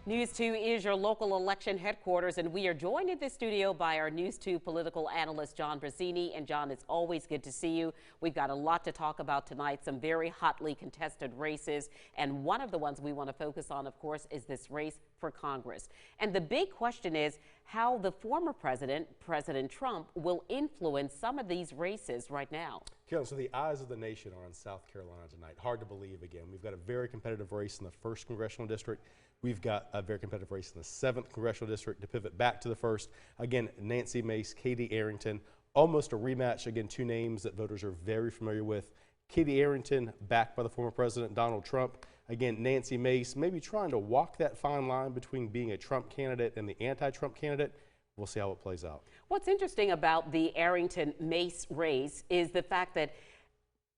News 2 is your local election headquarters, and we are joined in the studio by our News 2 political analyst, John Brazzini. And John, it's always good to see you. We've got a lot to talk about tonight, some very hotly contested races. And one of the ones we want to focus on, of course, is this race for Congress. And the big question is how the former president, President Trump, will influence some of these races right now. Kelly, so the eyes of the nation are on South Carolina tonight. Hard to believe again. We've got a very competitive race in the 1st Congressional District. We've got a very competitive race in the 7th Congressional District. To pivot back to the 1st, again, Nancy Mace, Katie Arrington, almost a rematch. Again, two names that voters are very familiar with. Katie Arrington, backed by the former president, Donald Trump. Again, Nancy Mace, maybe trying to walk that fine line between being a Trump candidate and the anti-Trump candidate. We'll see how it plays out. What's interesting about the Arrington-Mace race is the fact that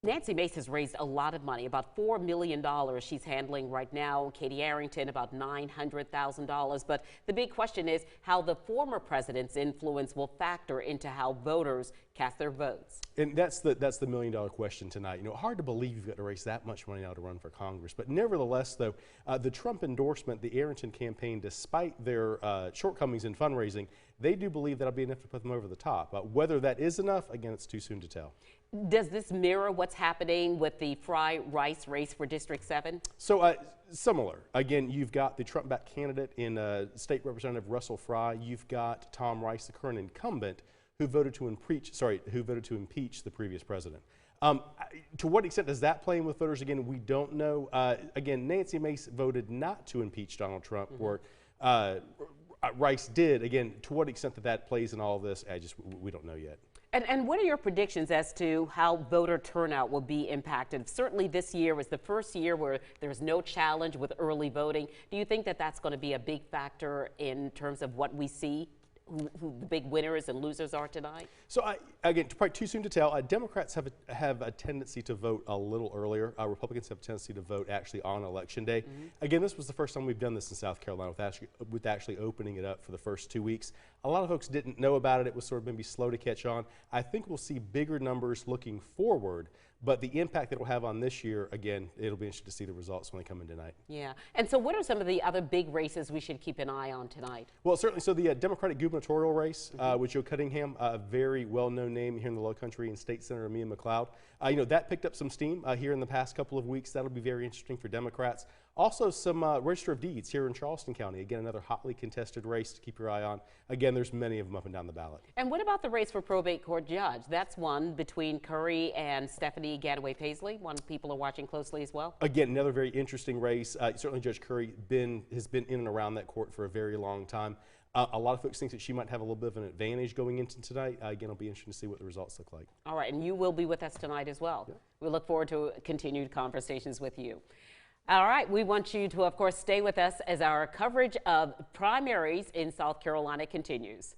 Nancy Mace has raised a lot of money, about $4 million she's handling right now. Katie Arrington, about $900,000. But the big question is how the former president's influence will factor into how voters cast their votes. And that's the million-dollar question tonight. You know, hard to believe you've got to raise that much money now to run for Congress. But nevertheless, though, the Trump endorsement, the Arrington campaign, despite their shortcomings in fundraising, they do believe that'll be enough to put them over the top. Whether that is enough, again, it's too soon to tell. Does this mirror what's happening with the Fry-Rice race for District 7? So similar. Again, you've got the Trump-backed candidate in State Representative Russell Fry. You've got Tom Rice, the current incumbent, who voted to impeach the previous president. To what extent does that play in with voters? Again, we don't know. Again, Nancy Mace voted not to impeach Donald Trump, or Rice did. Again, to what extent that plays in all of this, we don't know yet. And what are your predictions as to how voter turnout will be impacted? Certainly this year was the first year where there's no challenge with early voting. Do you think that that's going to be a big factor in terms of what we see, who the big winners and losers are tonight? So again, probably too soon to tell. Democrats have a tendency to vote a little earlier. Republicans have a tendency to vote actually on Election Day. Again, this was the first time we've done this in South Carolina with actually opening it up for the first 2 weeks. A lot of folks didn't know about it. It was sort of maybe slow to catch on. I think we'll see bigger numbers looking forward, but the impact that it will have on this year, again, it'll be interesting to see the results when they come in tonight. Yeah. And so what are some of the other big races we should keep an eye on tonight? Well, certainly. So the Democratic gubernatorial race with Joe Cunningham, a very well-known name here in the Low Country, and State Senator Mia McLeod. You know, that picked up some steam here in the past couple of weeks. That'll be very interesting for Democrats. Also, some Register of Deeds here in Charleston County. Again, another hotly contested race to keep your eye on. Again, there's many of them up and down the ballot. And what about the race for probate court judge? That's one between Curry and Stephanie Gadaway-Paisley. One people are watching closely as well. Again, another very interesting race. Certainly Judge Curry has been in and around that court for a very long time. A lot of folks think that she might have a little bit of an advantage going into tonight. Again, it'll be interesting to see what the results look like. All right, and you will be with us tonight as well. Yeah. We look forward to continued conversations with you. All right, we want you to, of course, stay with us as our coverage of primaries in South Carolina continues.